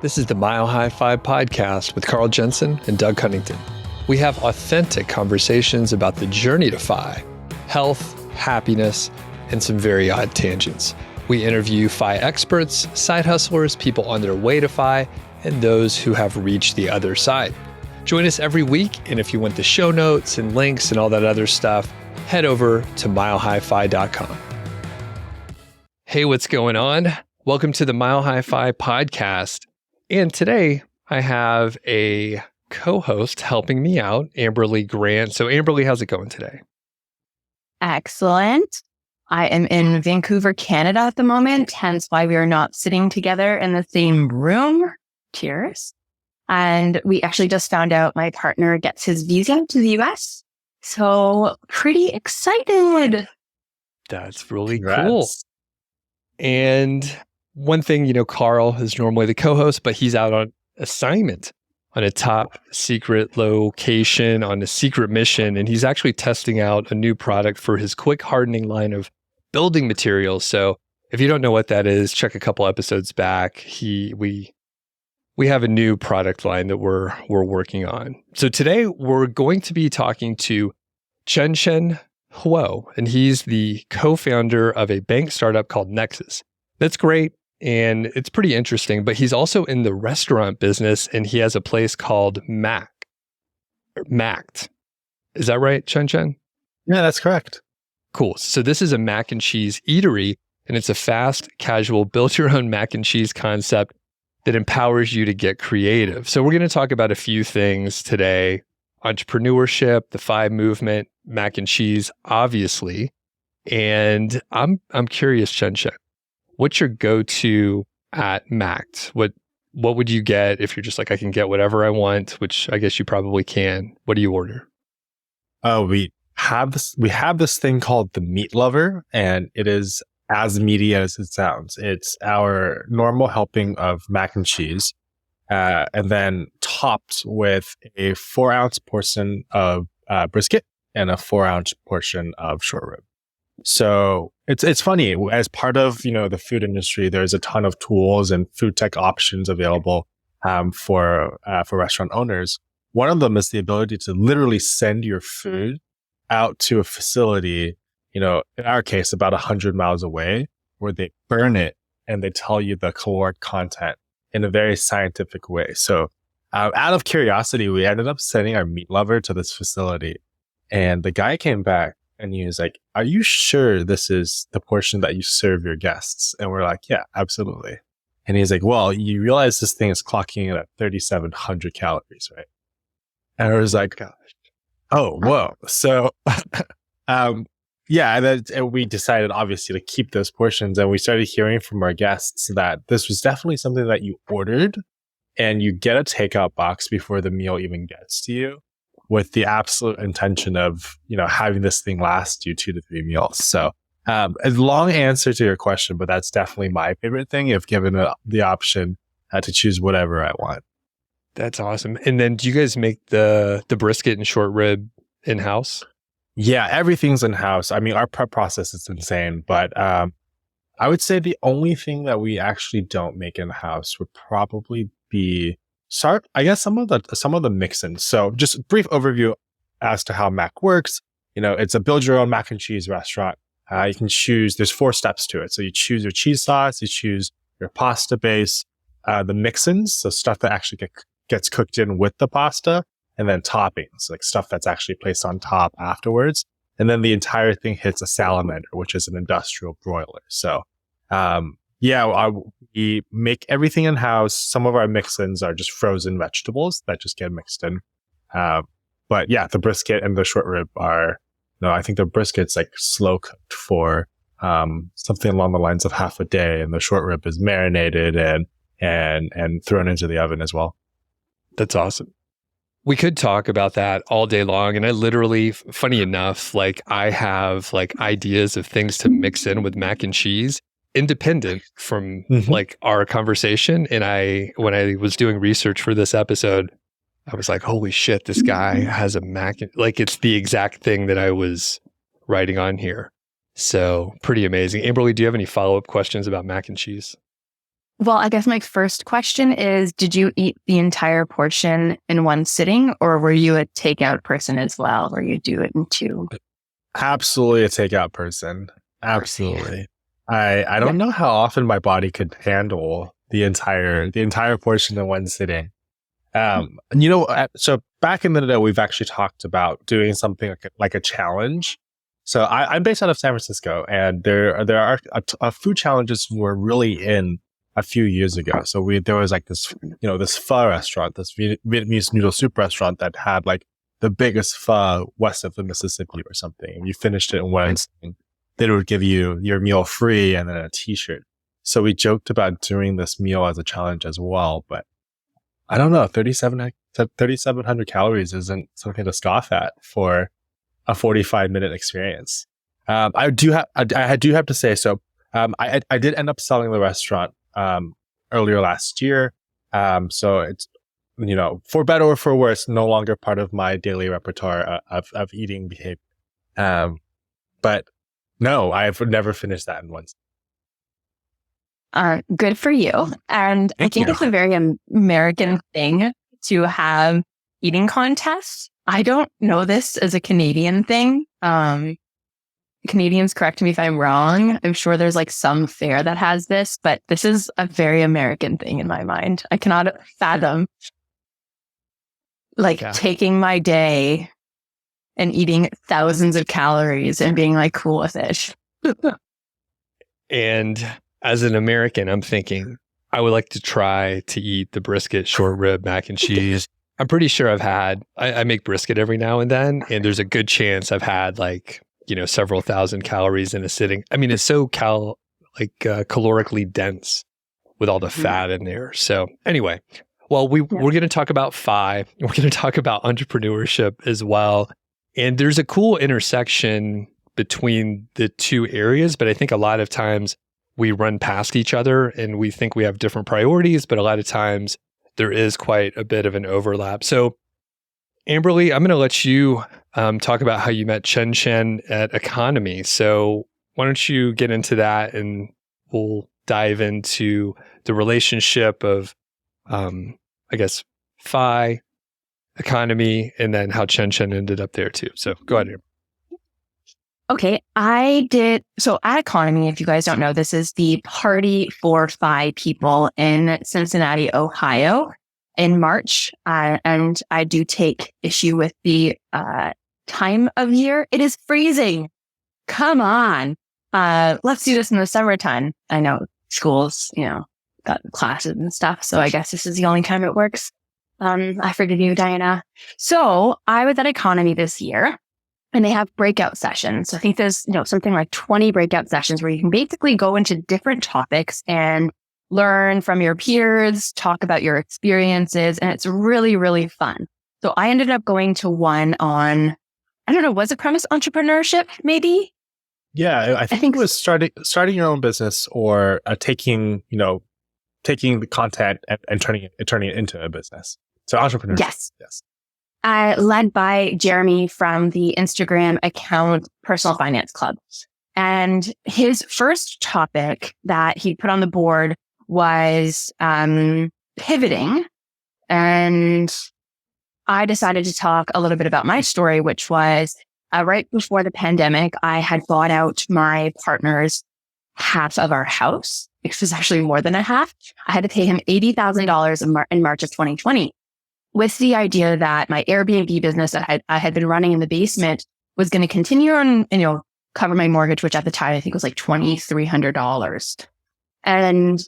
This is the Mile High 5 podcast with Carl Jensen and Doug Cunnington. We have authentic conversations about the journey to FI, health, happiness, and some very odd tangents. We interview FI experts, side hustlers, people on their way to FI, and those who have reached the other side. Join us every week, and if you want the show notes and links and all that other stuff, head over to milehighfi.com. Hey, what's going on? Welcome to the Mile High FI podcast. And today I have a co-host helping me out, Amberly Grant. So Amberly, how's it going today? Excellent. I am in Vancouver, Canada at the moment, hence why we are not sitting together in the same room. Cheers. And we actually just found out my partner gets his visa to the US. So pretty excited. That's really cool. And one thing, Carl is normally the co-host, but he's out on assignment on a top secret location on a secret mission. And he's actually testing out a new product for his quick hardening line of building materials. So if you don't know what that is, check a couple episodes back. We have a new product line that we're working on. So today we're going to be talking to Chen-Chen Huo, and he's the co-founder of a bank startup called Nexus. That's great, and it's pretty interesting, but he's also in the restaurant business, and he has a place called Macked. Is that right, Chen-Chen? Yeah, that's correct. Cool. So this is a mac and cheese eatery, and it's a fast, casual, build-your-own mac and cheese concept that empowers you to get creative. So we're going to talk about a few things today: entrepreneurship, the FI movement, mac and cheese, obviously. And I'm curious, Chen-Chen, what's your go-to at Macked? What would you get if you're just like, I can get whatever I want, which I guess you probably can. What do you order? Oh, we have this thing called the Meat Lover, and it is as meaty as it sounds. It's our normal helping of mac and cheese, and then topped with a 4-ounce portion of brisket and a 4-ounce portion of short rib. So it's funny, as part of the food industry, there's a ton of tools and food tech options available for restaurant owners. One of them is the ability to literally send your food out to a facility, in our case, about 100 miles away, where they burn it and they tell you the caloric content in a very scientific way. So out of curiosity, we ended up sending our Meat Lover to this facility. And the guy came back and he was like, "Are you sure this is the portion that you serve your guests?" And we're like, "Yeah, absolutely." And he's like, "Well, you realize this thing is clocking in at 3,700 calories, right?" And I was like, "Gosh. Oh, whoa." So, yeah, and we decided obviously to keep those portions, and we started hearing from our guests that this was definitely something that you ordered and you get a takeout box before the meal even gets to you, with the absolute intention of, having this thing last you 2 to 3 meals. So, a long answer to your question, but that's definitely my favorite thing if given the option to choose whatever I want. That's awesome. And then do you guys make the brisket and short rib in-house? Yeah, everything's in-house. I mean, our prep process is insane, but I would say the only thing that we actually don't make in-house would probably be some of the mix-ins. So just a brief overview as to how Mac works. It's a build your own mac and cheese restaurant. You can choose, there's 4 steps to it. So you choose your cheese sauce, you choose your pasta base, the mix-ins, so stuff that actually gets cooked in with the pasta, and then toppings, like stuff that's actually placed on top afterwards. And then the entire thing hits a salamander, which is an industrial broiler. So, we make everything in-house. Some of our mix-ins are just frozen vegetables that just get mixed in. But yeah, the brisket and the short rib I think the brisket's like slow cooked for something along the lines of half a day, and the short rib is marinated and thrown into the oven as well. That's awesome. We could talk about that all day long. And I literally, funny enough, I have ideas of things to mix in with mac and cheese independent from our conversation. And when I was doing research for this episode, I was like, holy shit, this guy has a mac. It's the exact thing that I was writing on here. So pretty amazing. Amberly, do you have any follow-up questions about mac and cheese? Well, I guess my first question is, did you eat the entire portion in one sitting, or were you a takeout person as well, where you do it in two? Absolutely a takeout person. Absolutely. I don't know how often my body could handle the entire portion in one sitting. So back in the day, we've actually talked about doing something like a challenge. So I'm based out of San Francisco, and there are a food challenges were really in a few years ago. So there was like this pho restaurant, this Vietnamese noodle soup restaurant that had like the biggest pho west of the Mississippi or something. And you finished it in one sitting. They would give you your meal free and then a t-shirt. So we joked about doing this meal as a challenge as well, but I don't know, 3,700 calories isn't something to scoff at for a 45-minute experience. I do have to say, so I did end up selling the restaurant earlier last year. So it's, for better or for worse, no longer part of my daily repertoire of eating behavior. But no, I've never finished that in once. Good for you. And I think it's a very American thing to have eating contests. I don't know this as a Canadian thing. Canadians, correct me if I'm wrong. I'm sure there's like some fair that has this, but this is a very American thing in my mind. I cannot fathom taking my day and eating thousands of calories and being like cool with it. And as an American, I'm thinking I would like to try to eat the brisket, short rib, mac and cheese. I'm pretty sure I make brisket every now and then, and there's a good chance I've had several thousand calories in a sitting. I mean, it's so calorically dense with all the fat in there. So anyway, well, we're going to talk about FI. We're going to talk about entrepreneurship as well. And there's a cool intersection between the two areas, but I think a lot of times we run past each other and we think we have different priorities, but a lot of times there is quite a bit of an overlap. So Amberly, I'm going to let you talk about how you met Chen-Chen at Econome. So why don't you get into that, and we'll dive into the relationship of, FI, Econome, and then how Chen-Chen ended up there too. So go ahead, Amber. Okay, so at Econome, if you guys don't know, this is the party for FI people in Cincinnati, Ohio in March. And I do take issue with the time of year. It is freezing. Come on. Let's do this in the summertime. I know schools, got classes and stuff. So I guess this is the only time it works. I forgive you, Diana. So I was at Econome this year. And they have breakout sessions. So I think there's, something like 20 breakout sessions where you can basically go into different topics and learn from your peers, talk about your experiences. And it's really, really fun. So I ended up going to one on, I don't know, was it premise entrepreneurship maybe? Yeah, I think it was starting your own business, or taking the content and turning it into a business. So entrepreneurship. Yes. Yes. Led by Jeremy from the Instagram account Personal Finance Club. And his first topic that he put on the board was pivoting. And I decided to talk a little bit about my story, which was right before the pandemic, I had bought out my partner's half of our house, which was actually more than a half. I had to pay him $80,000 in March of 2020. With the idea that my Airbnb business that I had been running in the basement was going to continue on, cover my mortgage, which at the time I think was like $2,300. And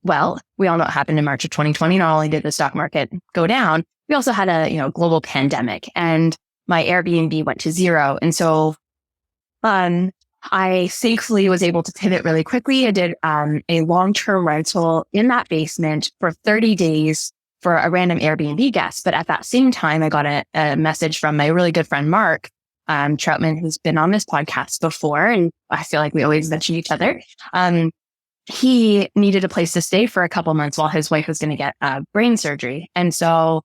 well, we all know what happened in March of 2020. Not only did the stock market go down, we also had a global pandemic, and my Airbnb went to zero. And so I thankfully was able to pivot really quickly. I did a long-term rental in that basement for 30 days for a random Airbnb guest. But at that same time, I got a message from my really good friend, Mark Troutman, who's been on this podcast before. And I feel like we always mention each other. He needed a place to stay for a couple months while his wife was going to get brain surgery. And so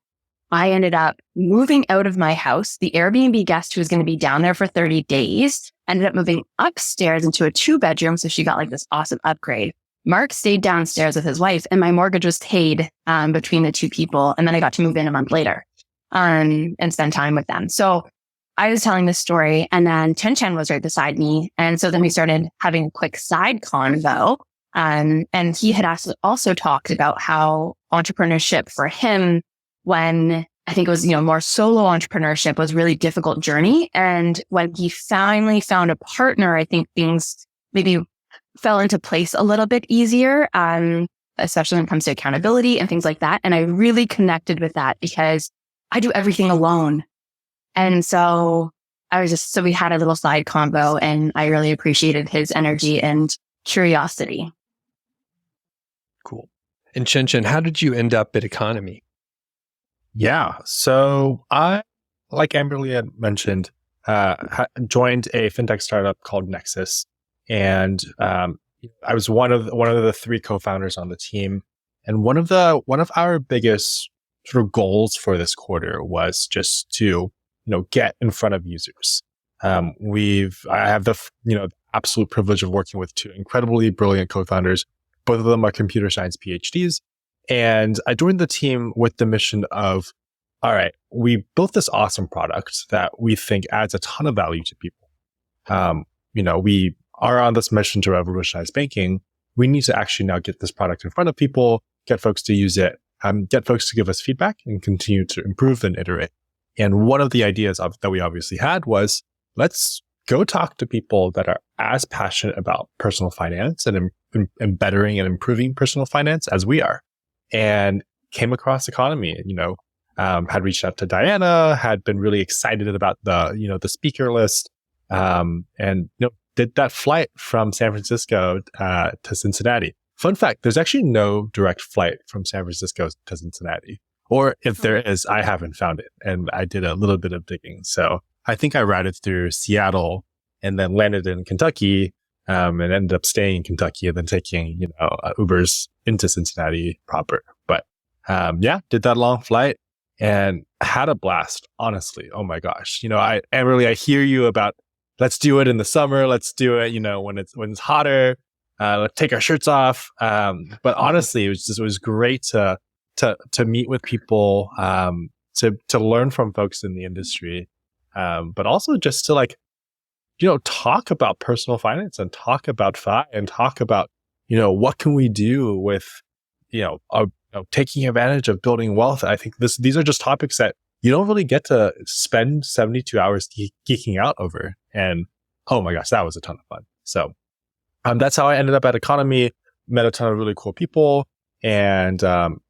I ended up moving out of my house. The Airbnb guest who was going to be down there for 30 days ended up moving upstairs into a 2-bedroom. So she got like this awesome upgrade. Mark stayed downstairs with his wife, and my mortgage was paid between the two people. And then I got to move in a month later and spend time with them. So I was telling this story, and then Chen-Chen was right beside me. And so then we started having a quick side convo. And he had also talked about how entrepreneurship for him, when I think it was, more solo entrepreneurship, was a really difficult journey. And when he finally found a partner, I think things maybe fell into place a little bit easier, especially when it comes to accountability and things like that. And I really connected with that because I do everything alone. And so we had a little side convo, and I really appreciated his energy and curiosity. Cool. And Chen-Chen, how did you end up at Econome? Yeah. So I, like Amberly had mentioned, joined a fintech startup called Nexus. And I was one of the three co-founders on the team. And one of our biggest sort of goals for this quarter was just to, get in front of users. I have the absolute privilege of working with two incredibly brilliant co-founders. Both of them are computer science PhDs. And I joined the team with the mission of, all right, we built this awesome product that we think adds a ton of value to people. We are on this mission to revolutionize banking. We need to actually now get this product in front of people, get folks to use it, get folks to give us feedback, and continue to improve and iterate. And one of the ideas that we obviously had was, let's go talk to people that are as passionate about personal finance and bettering and improving personal finance as we are. And came across Econome, had reached out to Diana, had been really excited about the speaker list, and did that flight from San Francisco to Cincinnati. Fun fact, there's actually no direct flight from San Francisco to Cincinnati. Or if there is, I haven't found it. And I did a little bit of digging. So I think I routed through Seattle and then landed in Kentucky, and ended up staying in Kentucky and then taking, Ubers into Cincinnati proper. But did that long flight and had a blast, honestly. Oh my gosh. I hear you about, let's do it in the summer. Let's do it, when it's hotter. Let's take our shirts off. But honestly, it was great to meet with people, to learn from folks in the industry, but also just to talk about personal finance and talk about FI and talk about, what can we do with, taking advantage of building wealth. I think these are just topics that you don't really get to spend 72 hours geeking out over. And oh my gosh, that was a ton of fun. So that's how I ended up at Econome, met a ton of really cool people, and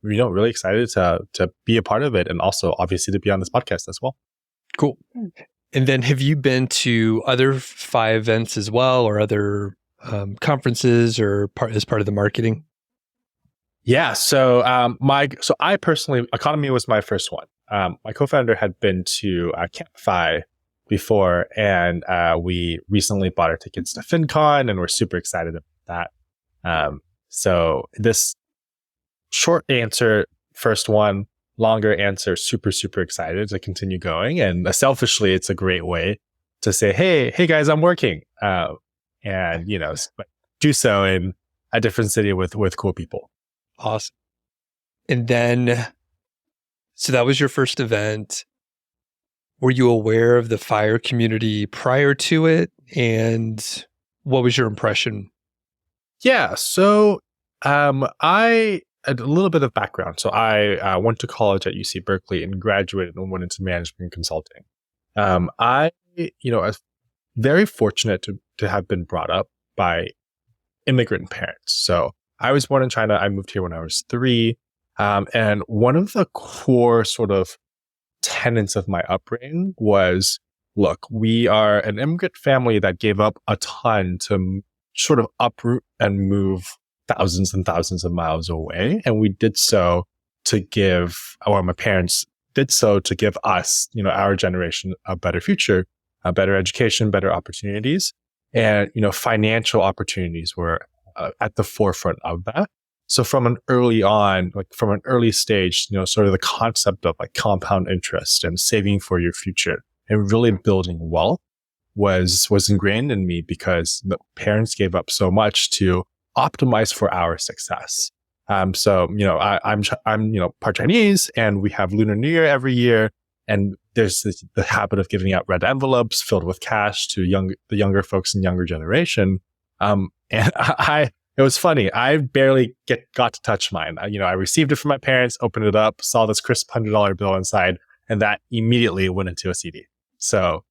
really excited to be a part of it, and also obviously to be on this podcast as well. Cool. And then have you been to other FI events as well, or other conferences, or as part of the marketing? Yeah. So I personally, Econome was my first one. My co-founder had been to Camp FI before, and we recently bought our tickets to FinCon, and we're super excited about that. So this short answer, first one, longer answer, super, super excited to continue going. And selfishly, it's a great way to say, hey guys, I'm working. And, do so in a different city with cool people. Awesome. And then, so that was your first event. Were you aware of the FIRE community prior to it? And what was your impression? Yeah. So a little bit of background. So I went to college at UC Berkeley and graduated and went into management consulting. I was very fortunate to have been brought up by immigrant parents. So I was born in China. I moved here when I was 3. And one of the core sort of tenets of my upbringing was, look, we are an immigrant family that gave up a ton to sort of uproot and move thousands and thousands of miles away. And we did so to give, or my parents did so to give us, our generation, a better future, a better education, better opportunities. And, financial opportunities were at the forefront of that. So from an early stage, sort of the concept of compound interest and saving for your future and really building wealth was ingrained in me, because the parents gave up so much to optimized for our success. So, I'm part Chinese, and we have Lunar New Year every year. And there's the habit of giving out red envelopes filled with cash to the younger folks and younger generation. And it was funny. I barely got to touch mine. I received it from my parents, opened it up, saw this crisp $100 bill inside, and that immediately went into a CD. So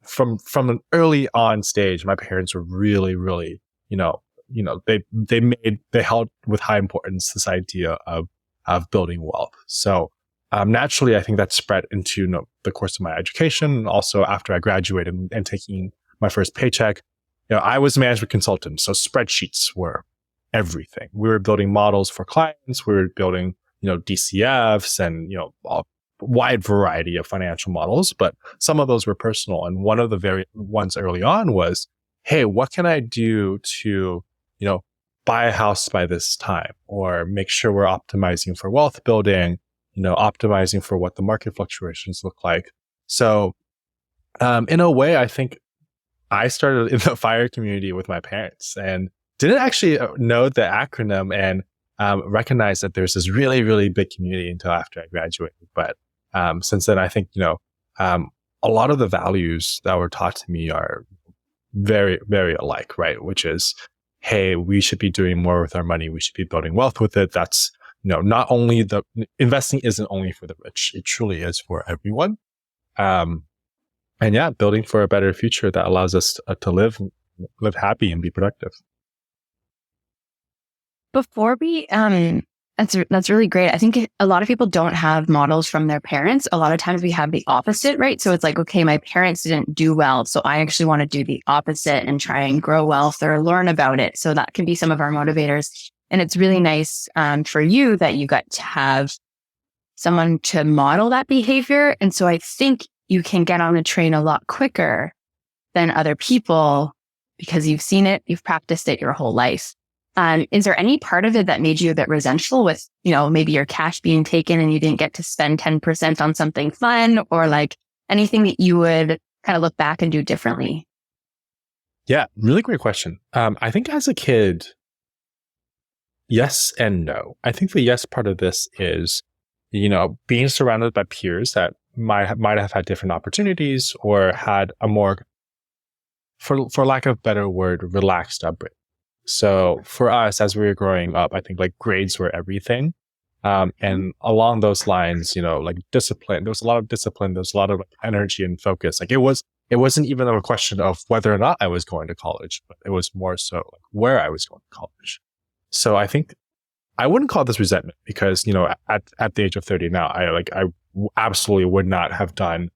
from an early on stage, my parents were really, really, they held with high importance this idea of building wealth. So naturally, I think that spread into the course of my education, and also after I graduated and taking my first paycheck. I was a management consultant, so spreadsheets were everything. We were building models for clients. We were building, DCFs and, a wide variety of financial models, but some of those were personal. And one of the very ones early on was, hey, what can I do to, buy a house by this time, or make sure we're optimizing for wealth building, optimizing for what the market fluctuations look like. So, in a way, I think I started in the FIRE community with my parents and didn't actually know the acronym and recognize that there's this really, really big community until after I graduated. But since then, I think, a lot of the values that were taught to me are very, very alike, right? Which is, hey, we should be doing more with our money. We should be building wealth with it. That's, not only investing isn't only for the rich. It truly is for everyone. And yeah, building for a better future that allows us to live happy and be productive. Before we, that's really great. I think a lot of people don't have models from their parents. A lot of times we have the opposite, right? So it's like, okay, my parents didn't do well, so I actually want to do the opposite and try and grow wealth or learn about it. So that can be some of our motivators. And it's really nice for you that you got to have someone to model that behavior. And so I think you can get on the train a lot quicker than other people because you've seen it, you've practiced it your whole life. Is there any part of it that made you a bit resentful with, maybe your cash being taken and you didn't get to spend 10% on something fun, or like anything that you would kind of look back and do differently? Yeah, really great question. I think as a kid, yes and no. I think the yes part of this is, being surrounded by peers that might have had different opportunities or had a more, for lack of a better word, relaxed upbringing. So for us, as we were growing up, I think like grades were everything. And along those lines, like discipline, there was a lot of discipline. There was a lot of energy and focus. Like it wasn't even a question of whether or not I was going to college, but it was more so like where I was going to college. So I think I wouldn't call this resentment because, at the age of 30 now, I absolutely would not have done,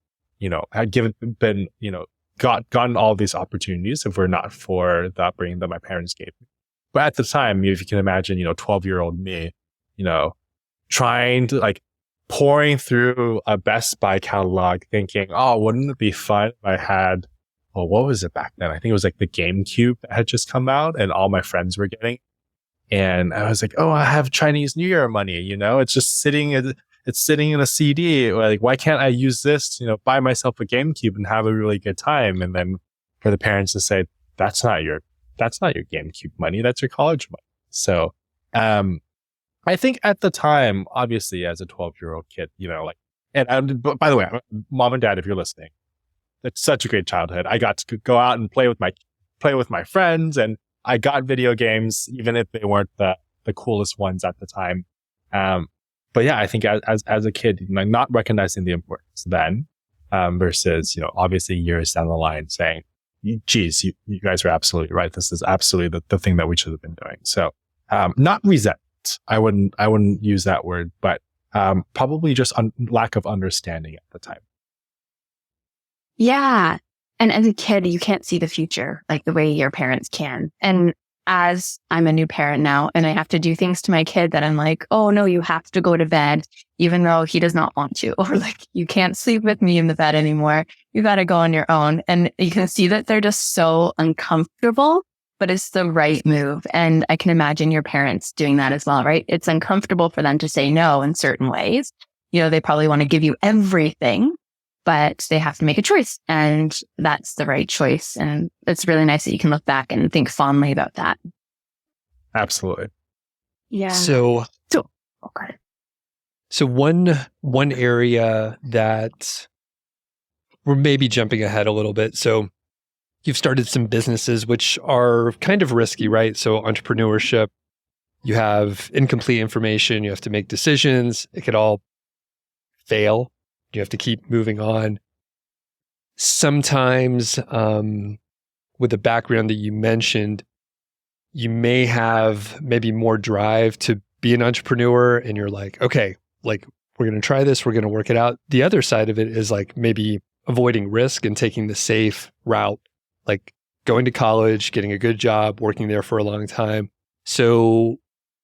gotten all these opportunities if we're not for the upbringing that my parents gave me. But at the time, if you can imagine, 12-year-old me, trying to pouring through a Best Buy catalog thinking, oh, wouldn't it be fun if I had, what was it back then? I think it was like the GameCube that had just come out and all my friends were getting. And I was like, oh, I have Chinese New Year money, it's just sitting in a CD. Like, why can't I use this to, buy myself a GameCube and have a really good time? And then for the parents to say, that's not your GameCube money. That's your college money. So, I think at the time, obviously as a 12-year-old kid, and by the way, mom and dad, if you're listening, it's such a great childhood. I got to go out and play with my friends, and I got video games, even if they weren't the coolest ones at the time. But yeah, I think as a kid, not recognizing the importance then, versus, obviously years down the line saying, geez, you guys are absolutely right. This is absolutely the thing that we should have been doing. So, not resentment. I wouldn't use that word, but, probably just lack of understanding at the time. Yeah. And as a kid, you can't see the future like the way your parents can. And as I'm a new parent now and I have to do things to my kid that I'm like, oh no, you have to go to bed, even though he does not want to, or like, you can't sleep with me in the bed anymore. You got to go on your own. And you can see that they're just so uncomfortable, but it's the right move. And I can imagine your parents doing that as well, right? It's uncomfortable for them to say no in certain ways. They probably want to give you everything, but they have to make a choice, and that's the right choice. And it's really nice that you can look back and think fondly about that. Absolutely. Yeah. So Okay. So one area that we're maybe jumping ahead a little bit. So you've started some businesses which are kind of risky, right? So entrepreneurship, you have incomplete information, you have to make decisions, it could all fail. You have to keep moving on. Sometimes with the background that you mentioned, you may have maybe more drive to be an entrepreneur and you're like, okay, like we're going to try this, we're going to work it out. The other side of it is like maybe avoiding risk and taking the safe route, like going to college, getting a good job, working there for a long time. So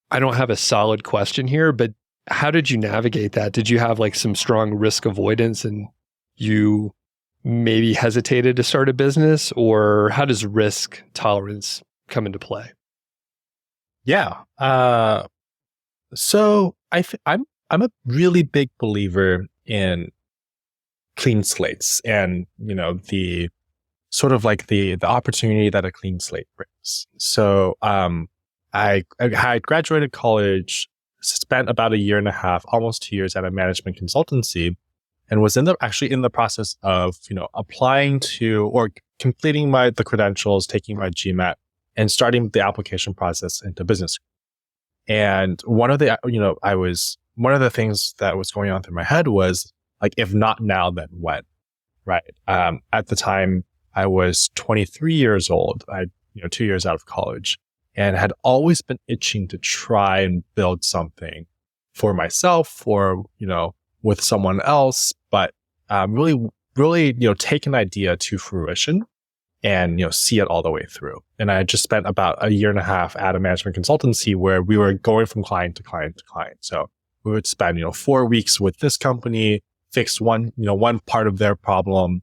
I don't have a solid question here, but how did you navigate that? Did you have like some strong risk avoidance and you maybe hesitated to start a business, or how does risk tolerance come into play? Yeah. So I'm a really big believer in clean slates and, the sort of like the opportunity that a clean slate brings. So, I had graduated college, spent about a year and a half, almost 2 years at a management consultancy, and was actually in the process of, applying to or completing the credentials, taking my GMAT, and starting the application process into business. And one of the things that was going on through my head was like, if not now, then when? Right. At the time, I was 23 years old. 2 years out of college, and had always been itching to try and build something for myself or, with someone else, but really, take an idea to fruition and, see it all the way through. And I just spent about a year and a half at a management consultancy where we were going from client to client to client. So we would spend, 4 weeks with this company, fix one part of their problem,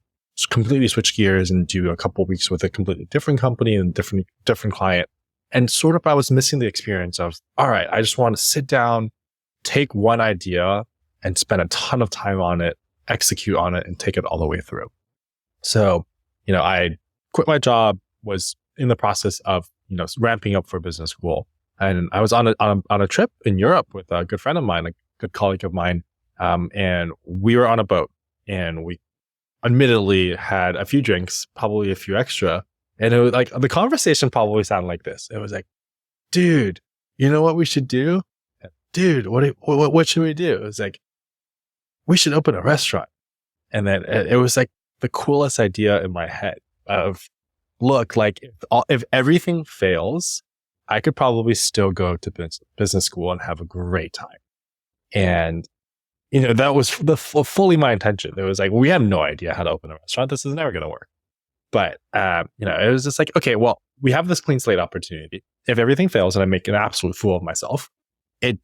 completely switch gears and do a couple of weeks with a completely different company and different client. And sort of I was missing the experience of, all right, I just want to sit down, take one idea and spend a ton of time on it, execute on it, and take it all the way through. So, I quit my job, was in the process of, ramping up for business school. And I was on a trip in Europe with a good friend of mine, a good colleague of mine. And we were on a boat and we admittedly had a few drinks, probably a few extra. And it was like, the conversation probably sounded like this. It was like, dude, you know what we should do? Dude, what should we do? It was like, we should open a restaurant. And then it was like the coolest idea in my head of, look, like if everything fails, I could probably still go to business school and have a great time. And, that was fully my intention. It was like, we had no idea how to open a restaurant. This is never going to work. But, it was just like, okay, well, we have this clean slate opportunity. If everything fails and I make an absolute fool of myself, it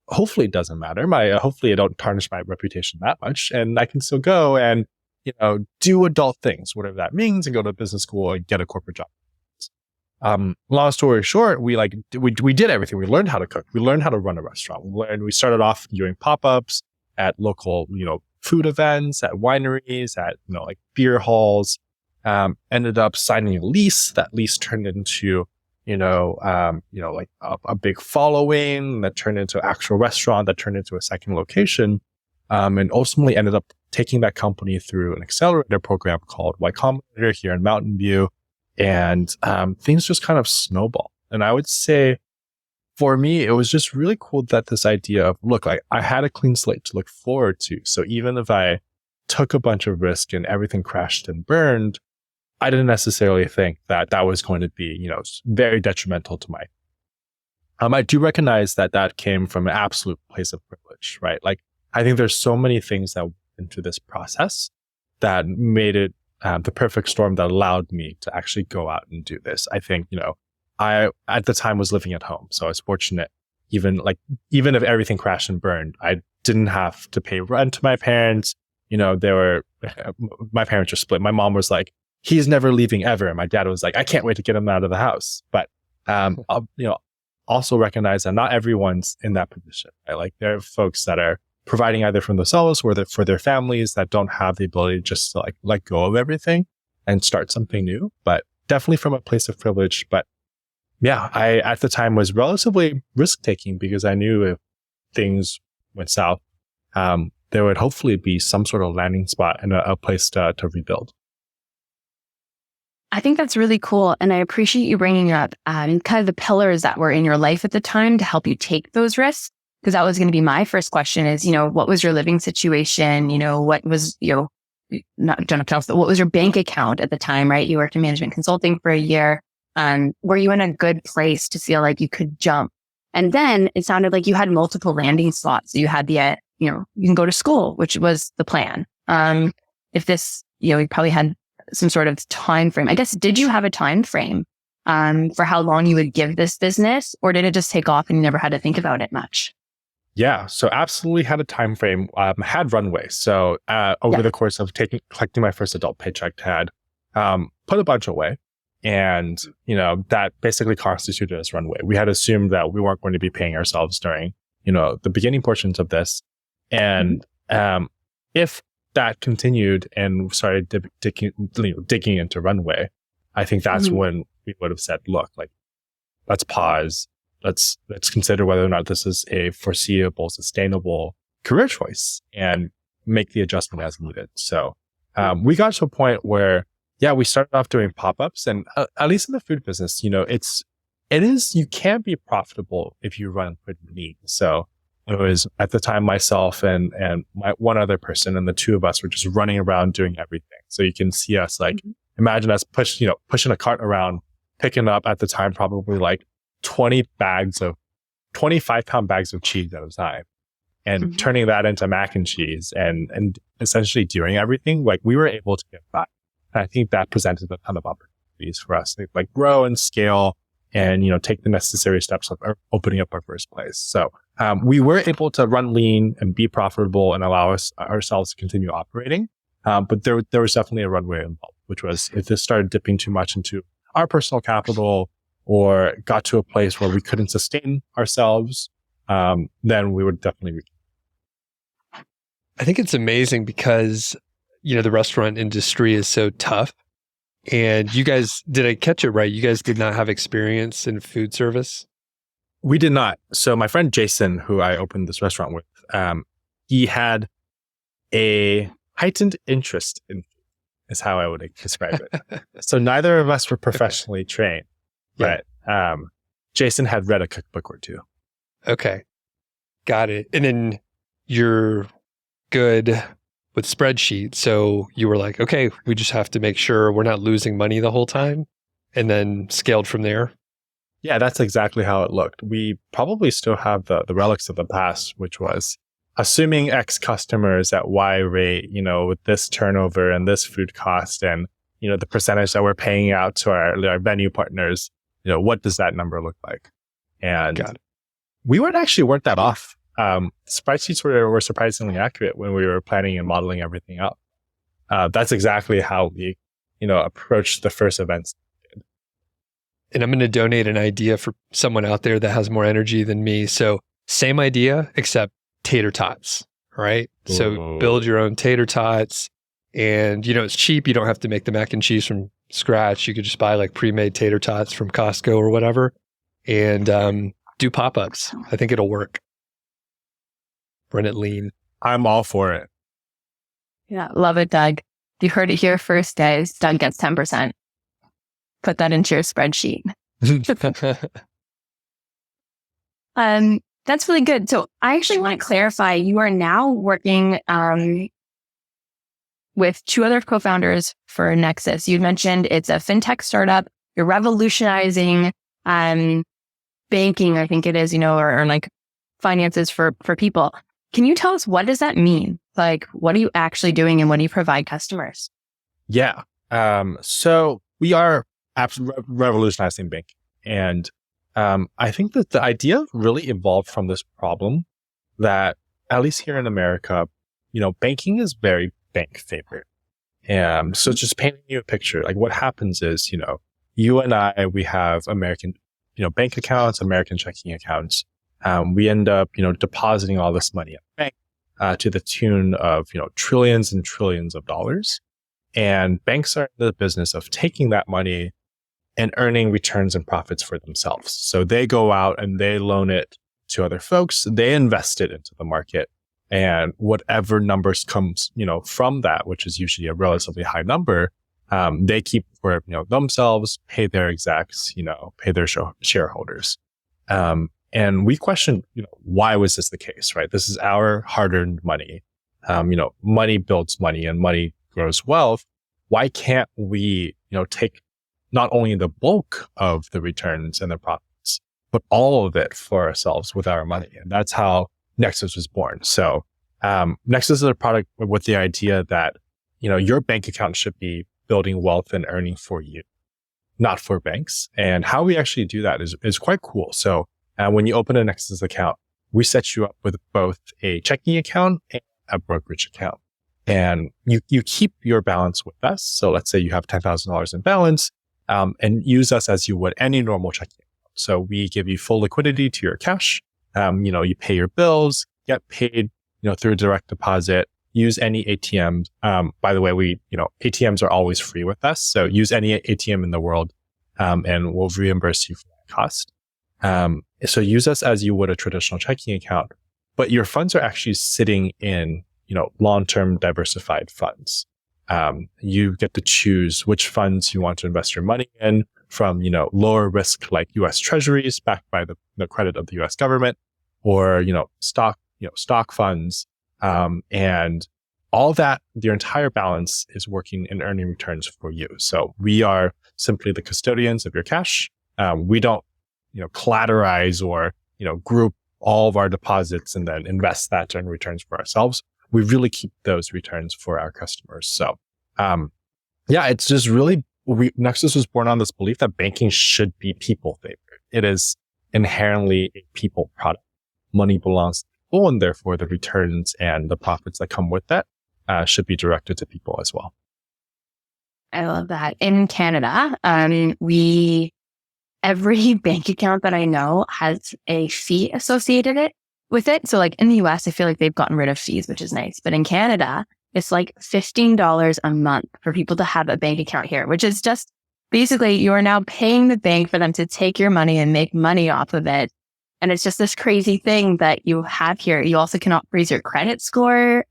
hopefully doesn't matter. Hopefully I don't tarnish my reputation that much, and I can still go and, do adult things, whatever that means, and go to business school and get a corporate job. Long story short, we did everything. We learned how to cook. We learned how to run a restaurant. We started off doing pop-ups at local, food events, at wineries, at, like beer halls, ended up signing a lease. That lease turned into, like a big following that turned into an actual restaurant that turned into a second location. And ultimately ended up taking that company through an accelerator program called Y Combinator here in Mountain View. And, things just kind of snowballed. And I would say for me, it was just really cool that this idea of, look, like I had a clean slate to look forward to. So even if I took a bunch of risk and everything crashed and burned, I didn't necessarily think that was going to be, very detrimental to my. I do recognize that came from an absolute place of privilege, right? Like, I think there's so many things that went into this process that made it the perfect storm that allowed me to actually go out and do this. I think, I at the time was living at home, so I was fortunate. Even if everything crashed and burned, I didn't have to pay rent to my parents. My parents were split. My mom was like, he's never leaving ever. And my dad was like, I can't wait to get him out of the house. But, also recognize that not everyone's in that position. Right? Like there are folks that are providing either for themselves or for their families that don't have the ability just to like let go of everything and start something new, but definitely from a place of privilege. But, Yeah, I at the time was relatively risk taking because I knew if things went south, there would hopefully be some sort of landing spot and a place to rebuild. I think that's really cool. And I appreciate you bringing up kind of the pillars that were in your life at the time to help you take those risks. Because that was going to be my first question is, what was your living situation? What was, what was your bank account at the time, right? You worked in management consulting for a year. Were you in a good place to feel like you could jump? And then it sounded like you had multiple landing slots. You had the, you can go to school, which was the plan. If this, you probably had some sort of time frame. I guess, did you have a time frame for how long you would give this business, or did it just take off and you never had to think about it much? Yeah, so absolutely had a time frame. Had runway. So over the course of collecting my first adult paycheck, had put a bunch away, and that basically constituted as runway. We had assumed that we weren't going to be paying ourselves during the beginning portions of this, and if that continued and started digging into runway, I think that's when we would have said, look, like, let's pause. Let's consider whether or not this is a foreseeable, sustainable career choice and make the adjustment as needed. So we got to a point where, we started off doing pop-ups, and at least in the food business, you can't be profitable if you run pretty lean. So it was at the time myself and my one other person, and the two of us were just running around doing everything. So you can see us imagine us pushing a cart around, picking up at the time probably like 25-pound bags of cheese at a time, and turning that into mac and cheese and essentially doing everything. Like, we were able to get by. And I think that presented a ton of opportunities for us to grow and scale and, take the necessary steps of opening up our first place. So we were able to run lean and be profitable and allow ourselves to continue operating. But there was definitely a runway involved, which was if this started dipping too much into our personal capital or got to a place where we couldn't sustain ourselves, then we would definitely. I think it's amazing because, the restaurant industry is so tough. And you guys, did I catch it right? You guys did not have experience in food service? We did not. So my friend Jason, who I opened this restaurant with, he had a heightened interest in food, is how I would describe it. So neither of us were professionally trained, but Jason had read a cookbook or two. Okay. Got it. And then you're good with spreadsheets. So you were like, okay, we just have to make sure we're not losing money the whole time, and then scaled from there. Yeah, that's exactly how it looked. We probably still have the relics of the past, which was assuming X customers at Y rate, with this turnover and this food cost and, the percentage that we're paying out to our venue partners, what does that number look like? And we weren't that off. Spreadsheets were surprisingly accurate when we were planning and modeling everything out. That's exactly how we, approached the first events. And I'm going to donate an idea for someone out there that has more energy than me. So same idea, except tater tots, right? Ooh. So build your own tater tots, and, it's cheap. You don't have to make the mac and cheese from scratch. You could just buy pre-made tater tots from Costco or whatever, and do pop-ups. I think it'll work. Run it lean. I'm all for it. Yeah, love it, Doug. You heard it here first, guys. Doug gets 10%. Put that into your spreadsheet. That's really good. So I actually want to clarify, you are now working with two other co-founders for Nexus. You mentioned it's a fintech startup. You're revolutionizing banking, I think it is, or finances for people. Can you tell us, what does that mean? What are you actually doing and what do you provide customers? Yeah. So we are revolutionizing banking. And I think that the idea really evolved from this problem that, at least here in America, banking is very bank favorite. So just painting you a picture, what happens is, you and I, we have American, bank accounts, American checking accounts. We end up, depositing all this money at the bank to the tune of, trillions and trillions of dollars. And banks are in the business of taking that money and earning returns and profits for themselves. So they go out and they loan it to other folks. They invest it into the market, and whatever numbers comes, from that, which is usually a relatively high number, they keep for, themselves, pay their execs, pay their shareholders. And we question, why was this the case, right? This is our hard-earned money. Money builds money and money grows wealth. Why can't we, take not only the bulk of the returns and the profits, but all of it for ourselves with our money? And that's how Nexus was born. So, Nexus is a product with the idea that, your bank account should be building wealth and earning for you, not for banks. And how we actually do that is quite cool. So, when you open a Nexus account, we set you up with both a checking account and a brokerage account. And you keep your balance with us. So let's say you have $10,000 in balance, and use us as you would any normal checking account. So we give you full liquidity to your cash. You pay your bills, get paid, through direct deposit, use any ATM. By the way, ATMs are always free with us. So use any ATM in the world, and we'll reimburse you for that cost. So use us as you would a traditional checking account, but your funds are actually sitting in, long-term diversified funds. You get to choose which funds you want to invest your money in, from, lower risk like US treasuries backed by the credit of the US government, or, stock funds. And all that, your entire balance is working and earning returns for you. So we are simply the custodians of your cash. We don't, collateralize or, group all of our deposits and then invest that to earn returns for ourselves. We really keep those returns for our customers. So, it's just really, Nexus was born on this belief that banking should be people favored. It is inherently a people product. Money belongs to people, and therefore the returns and the profits that come with that should be directed to people as well. I love that. In Canada, every bank account that I know has a fee associated with it. So like in the US, I feel like they've gotten rid of fees, which is nice. But in Canada, it's like $15 a month for people to have a bank account here, which is just basically you are now paying the bank for them to take your money and make money off of it. And it's just this crazy thing that you have here. You also cannot freeze your credit score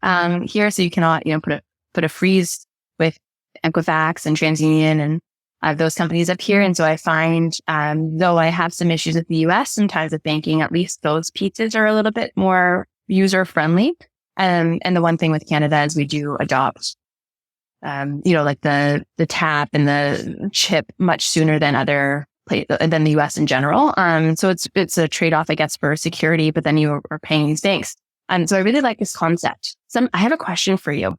here. So you cannot, put a freeze with Equifax and TransUnion and those companies up here. And so I find, though I have some issues with the US sometimes with banking, at least those pieces are a little bit more user friendly. And the one thing with Canada is we do adopt, like the tap and the chip much sooner than than the US in general. So it's a trade-off, I guess, for security, but then you are paying these banks. So I really like this concept. I have a question for you.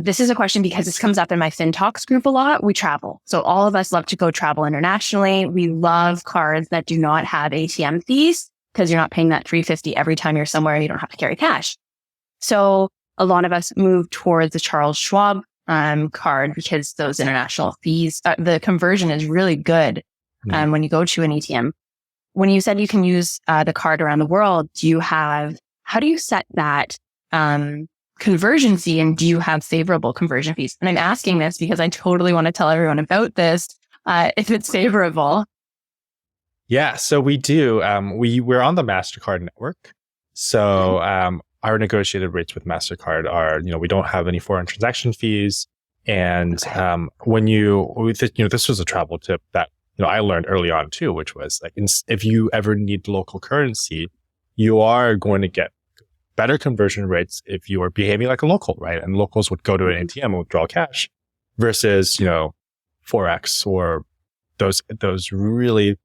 This is a question because this comes up in my FinTalks group a lot. We travel. So all of us love to go travel internationally. We love cards that do not have ATM fees because you're not paying that $3.50 every time you're somewhere and you don't have to carry cash. So a lot of us move towards the Charles Schwab card because those international fees, the conversion is really good when you go to an ATM. When you said you can use the card around the world, how do you set that conversion fee, and do you have favorable conversion fees? And I'm asking this because I totally want to tell everyone about this if it's favorable. Yeah, so we do. We're on the MasterCard network. So our negotiated rates with MasterCard are, we don't have any foreign transaction fees. And this was a travel tip that, I learned early on too, which was like, if you ever need local currency, you are going to get better conversion rates if you are behaving like a local, right? And locals would go to an ATM and withdraw cash versus, Forex or those really,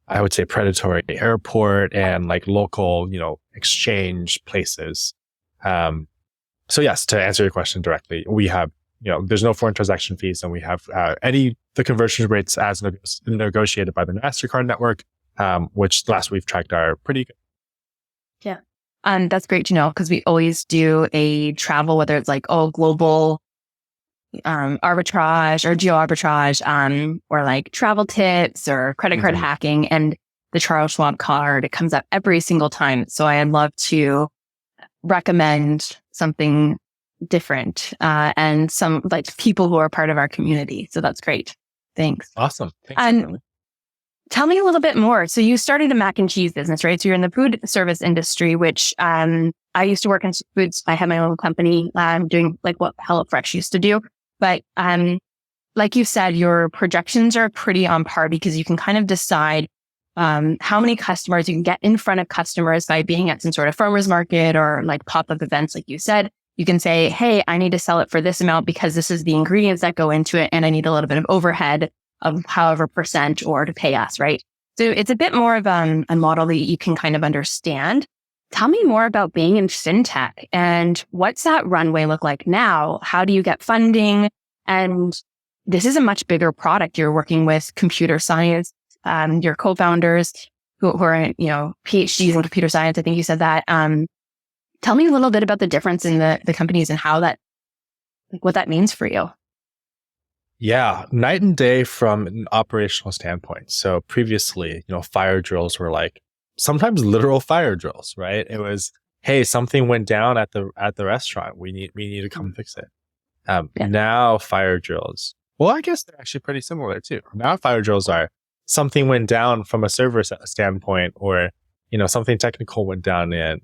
I would say, predatory airport and like local, exchange places. So yes, to answer your question directly, we have, there's no foreign transaction fees, and we have the conversion rates as negotiated by the MasterCard network, which last we've tracked are pretty good. Yeah. That's great to know because we always do a travel, whether it's like, global arbitrage or geo arbitrage, or like travel tips or credit card hacking, and the Charles Schwab card, it comes up every single time. So I'd love to recommend something different, and some like people who are part of our community. So that's great. Thanks. Awesome. Thanks, and tell me a little bit more. So you started a mac and cheese business, right? So you're in the food service industry, which I used to work in foods. I had my own company doing like what HelloFresh used to do. But like you said, your projections are pretty on par because you can kind of decide how many customers you can get in front of customers by being at some sort of farmer's market or like pop-up events, like you said. You can say, hey, I need to sell it for this amount because this is the ingredients that go into it. And I need a little bit of overhead of however percent or to pay us, right? So it's a bit more of a model that you can kind of understand. Tell me more about being in FinTech and what's that runway look like now? How do you get funding? And this is a much bigger product. You're working with computer science, your co-founders who are, PhDs in computer science. I think you said that. Tell me a little bit about the difference in the companies and how that, what that means for you. Yeah, night and day from an operational standpoint. So previously, fire drills were like sometimes literal fire drills, right? It was, hey, something went down at the restaurant. We need to come fix it. Now fire drills. Well, I guess they're actually pretty similar too. Now fire drills are something went down from a server standpoint, or something technical went down, and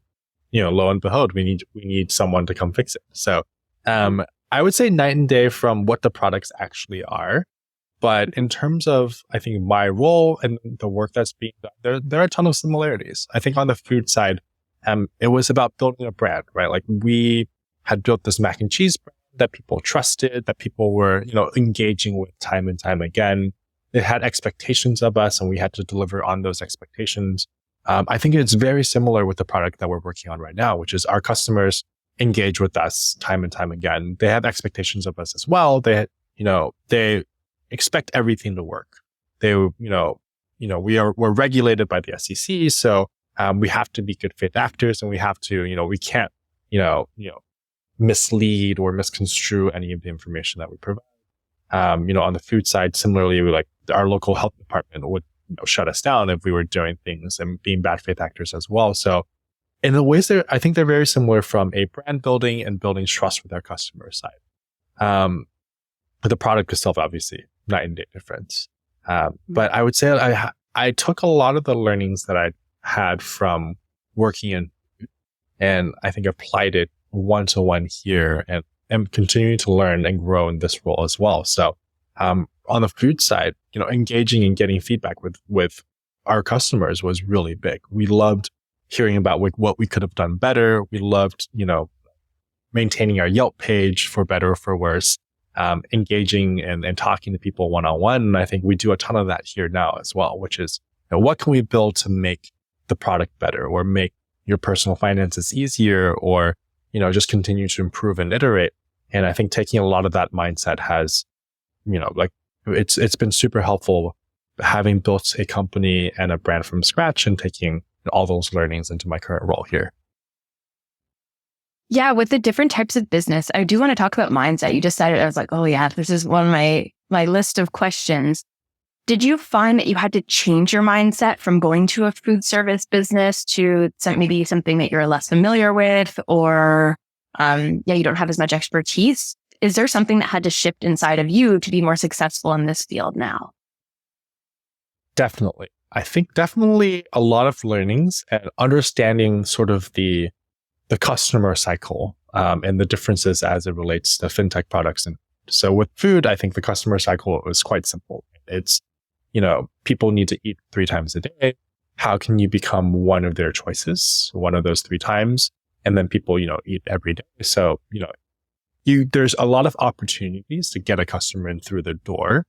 lo and behold, we need someone to come fix it. So I would say night and day from what the products actually are. But in terms of, I think, my role and the work that's being done, there are a ton of similarities. I think on the food side, it was about building a brand, right? Like we had built this mac and cheese brand that people trusted, that people were, engaging with time and time again. It had expectations of us and we had to deliver on those expectations. I think it's very similar with the product that we're working on right now, which is our customers engage with us time and time again. They have expectations of us as well. They expect everything to work. We're regulated by the SEC. So, we have to be good faith actors and we have to, we can't, mislead or misconstrue any of the information that we provide. On the food side, similarly, our local health department would shut us down if we were doing things and being bad faith actors as well. So in the ways I think they're very similar from a brand building and building trust with our customer side. But the product itself, obviously, night and day difference. But I would say I took a lot of the learnings that I had from working in food and I think applied it one-to-one here and am continuing to learn and grow in this role as well. So on the food side, engaging and getting feedback with our customers was really big. We loved hearing about what we could have done better. We loved, maintaining our Yelp page for better or for worse, engaging and talking to people one-on-one. And I think we do a ton of that here now as well, which is, what can we build to make the product better or make your personal finances easier or, just continue to improve and iterate. And I think taking a lot of that mindset has, it's been super helpful having built a company and a brand from scratch and taking all those learnings into my current role here. Yeah, with the different types of business, I do want to talk about mindset. You just said it. I was like, oh yeah, this is one of my list of questions. Did you find that you had to change your mindset from going to a food service business to maybe something that you're less familiar with, or you don't have as much expertise? Is there something that had to shift inside of you to be more successful in this field now? Definitely. I think definitely a lot of learnings and understanding sort of the customer cycle and the differences as it relates to fintech products. And so with food, I think the customer cycle is quite simple. It's, people need to eat 3 times a day. How can you become one of their choices, one of those 3 times? And then people, eat every day. So, there's a lot of opportunities to get a customer in through the door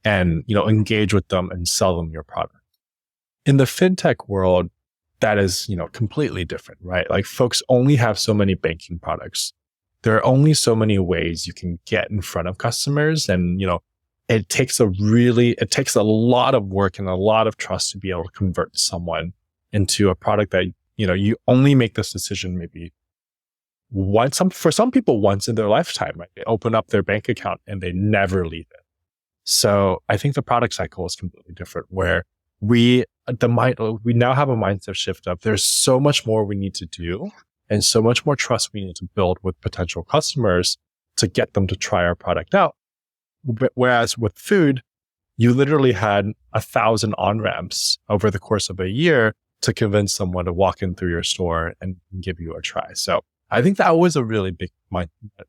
and, engage with them and sell them your product. In the fintech world, that is, completely different, right? Like folks only have so many banking products. There are only so many ways you can get in front of customers. And, it takes a lot of work and a lot of trust to be able to convert someone into a product that, you only make this decision maybe once, for some people once in their lifetime, right? They open up their bank account and they never leave it. So I think the product cycle is completely different where we now have a mindset shift of there's so much more we need to do and so much more trust we need to build with potential customers to get them to try our product out. Whereas with food, you literally had 1,000 on-ramps over the course of a year to convince someone to walk in through your store and give you a try. So I think that was a really big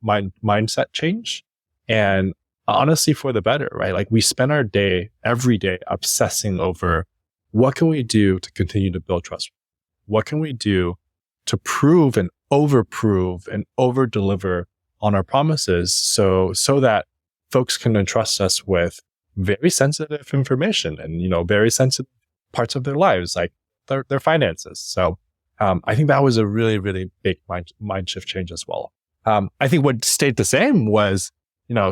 mindset change. And honestly, for the better, right? Like we spend our day, every day, obsessing over what can we do to continue to build trust? What can we do to prove and over-deliver on our promises so that folks can entrust us with very sensitive information and, very sensitive parts of their lives, like their finances. So I think that was a really, really big mind shift change as well. I think what stayed the same was,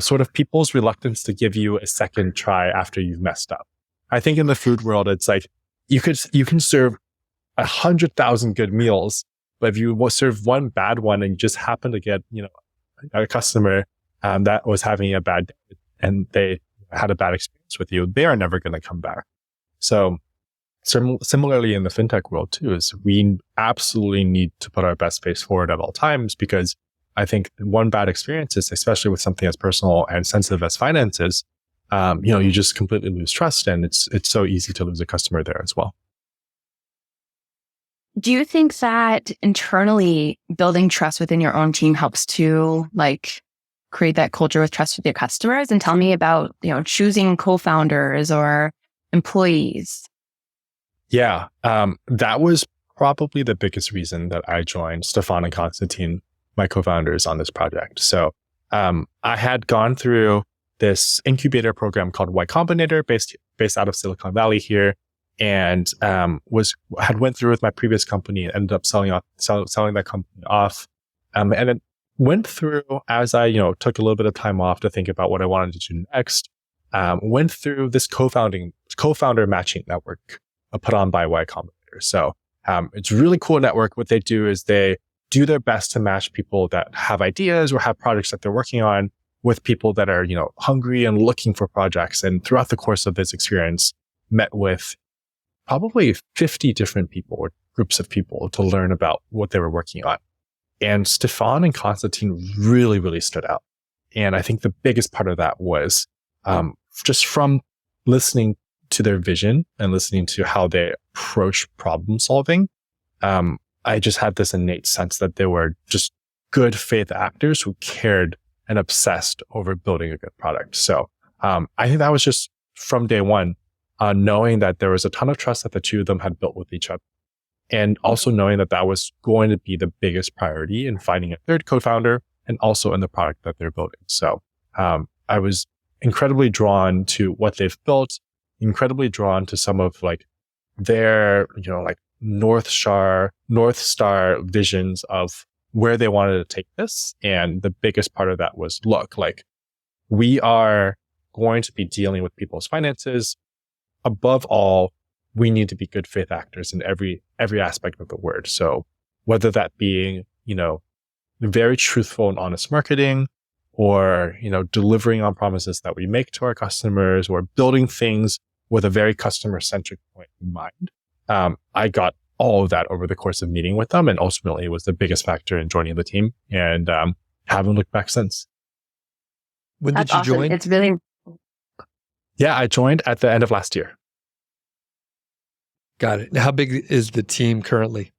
sort of people's reluctance to give you a second try after you've messed up. I think in the food world, it's like you can serve 100,000 good meals, but if you serve one bad one and you just happen to get, a customer that was having a bad day and they had a bad experience with you, they are never going to come back. So similarly in the fintech world too, is we absolutely need to put our best face forward at all times, because I think one bad experience is, especially with something as personal and sensitive as finances, you just completely lose trust, and it's so easy to lose a customer there as well. Do you think that internally building trust within your own team helps to create that culture with trust with your customers? And tell me about, choosing co-founders or employees. Yeah, that was probably the biggest reason that I joined Stefan and Konstantin, my co-founders, on this project. So I had gone through this incubator program called Y Combinator, based out of Silicon Valley here, and had went through with my previous company and ended up selling that company off. And it went through, as I took a little bit of time off to think about what I wanted to do next. Went through this co-founder matching network put on by Y Combinator. So it's a really cool network. What they do is they do their best to match people that have ideas or have projects that they're working on with people that are, hungry and looking for projects. And throughout the course of this experience, met with probably 50 different people or groups of people to learn about what they were working on. And Stefan and Konstantin really, really stood out. And I think the biggest part of that was just from listening to their vision and listening to how they approach problem solving. I just had this innate sense that they were just good faith actors who cared and obsessed over building a good product. So I think that was just from day one, knowing that there was a ton of trust that the two of them had built with each other. And also knowing that that was going to be the biggest priority in finding a third co-founder and also in the product that they're building. So I was incredibly drawn to what they've built, incredibly drawn to some of their, North Star visions of where they wanted to take this. And the biggest part of that was, we are going to be dealing with people's finances. Above all, we need to be good faith actors in every aspect of the word. So whether that being, very truthful and honest marketing, or, delivering on promises that we make to our customers, or building things with a very customer-centric point in mind. I got all of that over the course of meeting with them, and ultimately it was the biggest factor in joining the team, and haven't looked back since. When did you join? It's really... Yeah, I joined at the end of last year. Got it. How big is the team currently?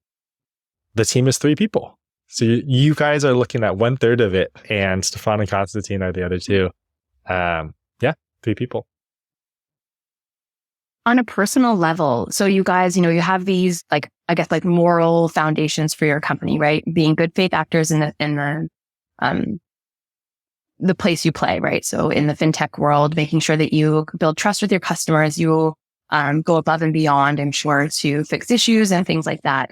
The team is 3 people. So you guys are looking at 1/3 of it, and Stefan and Konstantin are the other 2. 3 people. On a personal level, so you guys, you have these moral foundations for your company, right? Being good faith actors in the place you play, right? So in the fintech world, making sure that you build trust with your customers, you go above and beyond, I'm sure, to fix issues and things like that.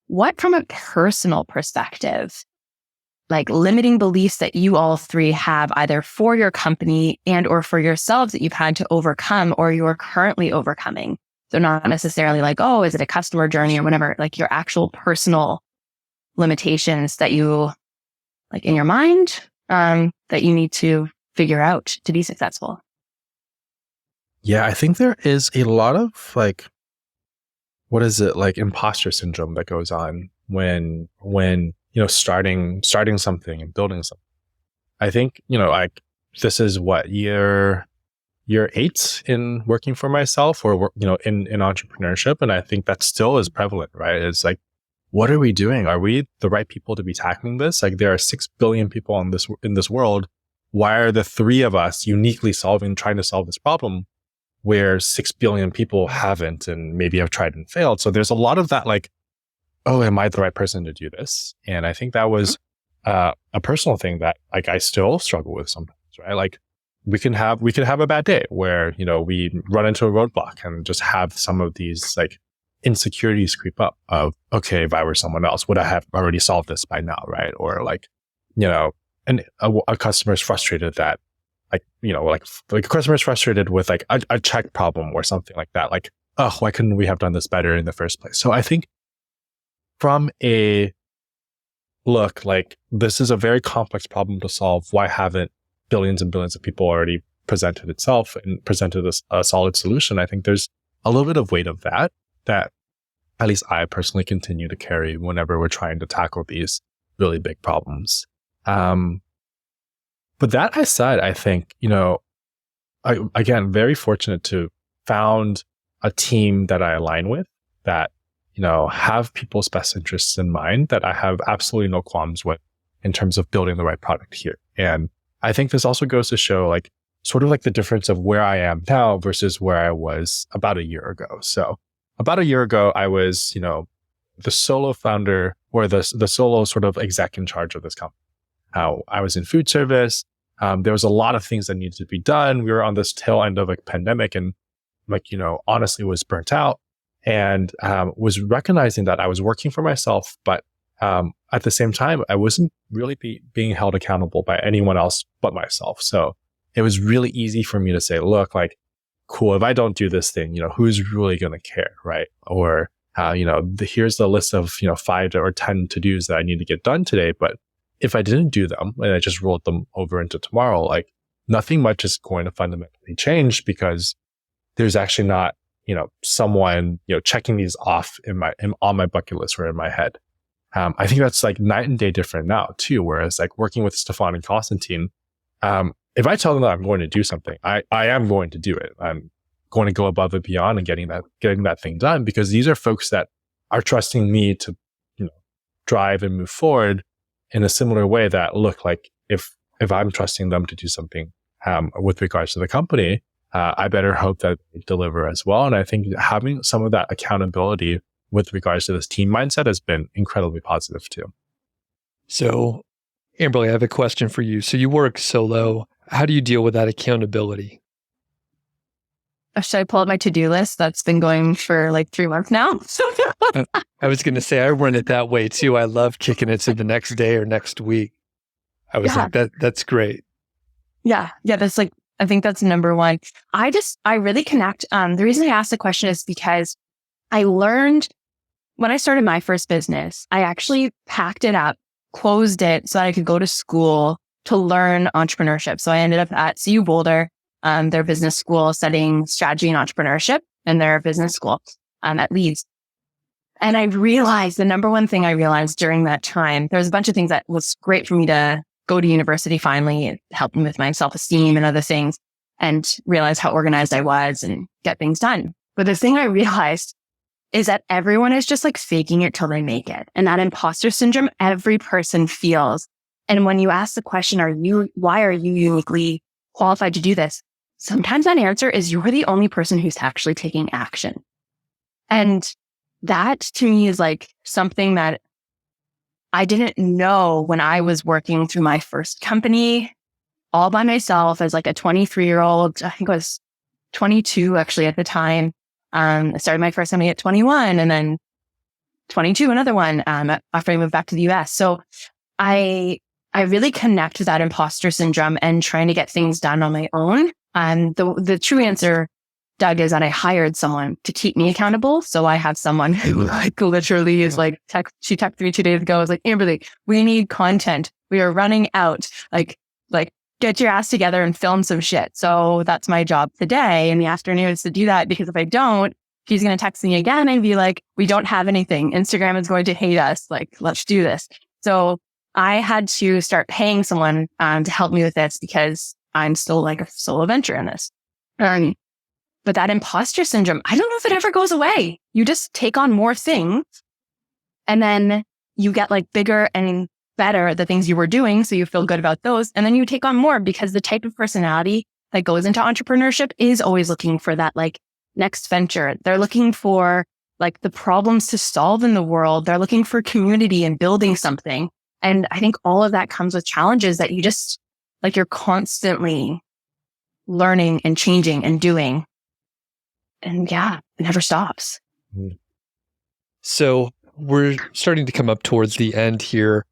What, from a personal perspective, limiting beliefs that you all 3 have either for your company and or for yourselves that you've had to overcome or you're currently overcoming? So not necessarily is it a customer journey or whatever, your actual personal limitations that you in your mind that you need to figure out to be successful. Yeah, I think there is a lot of imposter syndrome that goes on when starting something and building something. I think, this is what year year 8 in working for myself or, in entrepreneurship. And I think that still is prevalent, right? It's like, what are we doing? Are we the right people to be tackling this? Like there are 6 billion people in this world. Why are the 3 of us uniquely trying to solve this problem where 6 billion people haven't and maybe have tried and failed? So there's a lot of that, like, oh, am I the right person to do this? And I think that was a personal thing that like I still struggle with sometimes, right? Like we can have a bad day where, we run into a roadblock and just have some of these like insecurities creep up of, okay, if I were someone else, would I have already solved this by now, right? Or like, and a customer is frustrated that like a customer is frustrated with like a check problem or something like that. Like, oh, why couldn't we have done this better in the first place? So I think from a look, like this is a very complex problem to solve. Why haven't billions and billions of people already presented a solid solution? I think there's a little bit of weight of that at least I personally continue to carry whenever we're trying to tackle these really big problems. But that aside, I think, again, very fortunate to found a team that I align with that, have people's best interests in mind that I have absolutely no qualms with in terms of building the right product here. And I think this also goes to show like sort of like the difference of where I am now versus where I was about a year ago. So about a year ago, I was, the solo founder or the solo sort of exec in charge of this company. I was in food service. There was a lot of things that needed to be done. We were on this tail end of a pandemic and like, honestly was burnt out and was recognizing that I was working for myself, but at the same time, I wasn't really being held accountable by anyone else but myself. So it was really easy for me to say, look, like, cool, if I don't do this thing, who's really going to care, right? Or, here's the list of, 5 or 10 to-dos that I need to get done today. But if I didn't do them and I just rolled them over into tomorrow, like nothing much is going to fundamentally change because there's actually not, someone, checking these off on my bucket list or in my head. I think that's like night and day different now too. Whereas like working with Stefan and Constantine, if I tell them that I'm going to do something, I am going to do it. I'm going to go above and beyond and getting that thing done because these are folks that are trusting me to, drive and move forward in a similar way that look like if I'm trusting them to do something, with regards to the company, I better hope that they deliver as well. And I think having some of that accountability with regards to this team mindset has been incredibly positive too. So, Amberly, I have a question for you. So you work solo. How do you deal with that accountability? Should I pull up my to-do list? That's been going for like 3 months now. I was going to say, I run it that way too. I love kicking it to the next day or next week. I was like, that's great. Yeah. That's like, I think that's number one. I really connect. The reason I asked the question is because I learned when I started my first business, I actually packed it up, closed it so that I could go to school to learn entrepreneurship. So I ended up at CU Boulder, their business school, studying strategy and entrepreneurship in their business school at Leeds. And I realized the number one thing I realized during that time, there was a bunch of things that was great for me to go to university finally. It helped me with my self-esteem and other things and realize how organized I was and get things done. But the thing I realized is that everyone is just like faking it till they make it. And that imposter syndrome, every person feels. And when you ask the question, why are you uniquely qualified to do this? Sometimes that answer is you're the only person who's actually taking action. And that to me is like something that I didn't know when I was working through my first company all by myself as like a 23-year-old. I think I was 22 actually at the time. I started my first company at 21 and then 22, another one, after I moved back to the US. So I really connect with that imposter syndrome and trying to get things done on my own. The true answer, Doug, is that I hired someone to keep me accountable. So I have someone who like literally is like, she texted me 2 days ago. I was like, Amberly, we need content. We are running out. Like get your ass together and film some shit. So that's my job today in the afternoon is to do that, because if I don't, she's going to text me again and be like, we don't have anything. Instagram is going to hate us. Like, let's do this. So I had to start paying someone to help me with this because I'm still like a solo venture in this. But that imposter syndrome, I don't know if it ever goes away. You just take on more things and then you get like bigger and better at the things you were doing. So you feel good about those. And then you take on more because the type of personality that goes into entrepreneurship is always looking for that like next venture. They're looking for like the problems to solve in the world. They're looking for community and building something. And I think all of that comes with challenges that you just like, you're constantly learning and changing and doing. And yeah, it never stops. So we're starting to come up towards the end here.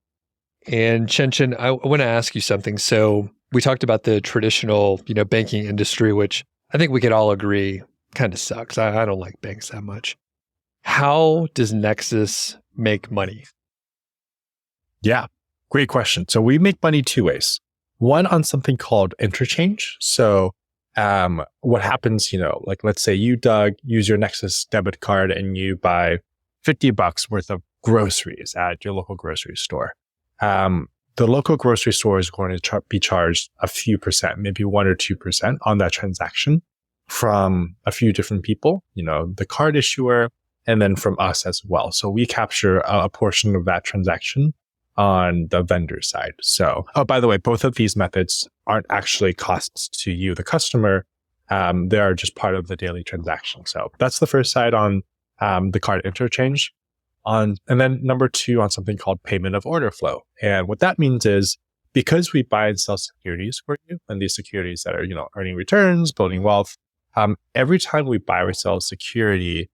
And Chen-Chen, I want to ask you something. So we talked about the traditional, banking industry, which I think we could all agree kind of sucks. I don't like banks that much. How does Nexus make money? Yeah, great question. So we make money two ways. One on something called interchange. So what happens, like let's say you, Doug, use your Nexus debit card and you buy $50 worth of groceries at your local grocery store. The local grocery store is going to be charged a few percent, maybe 1 or 2% on that transaction from a few different people, the card issuer, and then from us as well. So we capture a portion of that transaction on the vendor side. So, by the way, both of these methods aren't actually costs to you, the customer. They are just part of the daily transaction. So that's the first side on the card interchange. And then number two on something called payment of order flow. And what that means is because we buy and sell securities for you, and these securities that are, earning returns, building wealth, every time we buy or sell a security,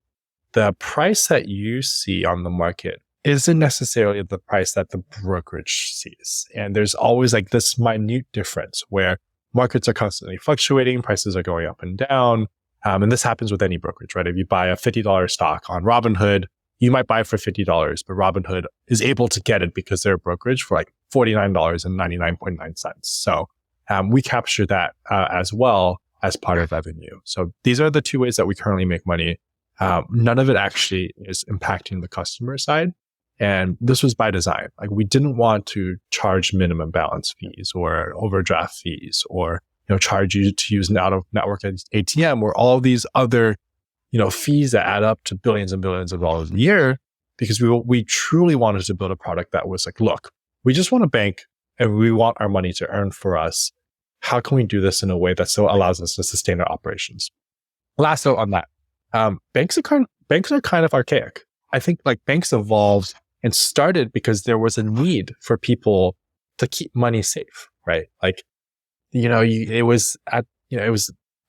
the price that you see on the market isn't necessarily the price that the brokerage sees. And there's always like this minute difference where markets are constantly fluctuating, prices are going up and down. And this happens with any brokerage, right? If you buy a $50 stock on Robinhood, you might buy it for $50, but Robinhood is able to get it because they're a brokerage for like $49.99.9. So we capture that as well as part of revenue. So these are the two ways that we currently make money. None of it actually is impacting the customer side. And this was by design. Like we didn't want to charge minimum balance fees or overdraft fees or, charge you to use an out-of-network ATM or all these other, fees that add up to billions and billions of dollars a year, because we truly wanted to build a product that was like, look, we just want a bank and we want our money to earn for us. How can we do this in a way that still allows us to sustain our operations? Last note on that, banks are kind of archaic. I think like banks evolved and started because there was a need for people to keep money safe, right? Like, it was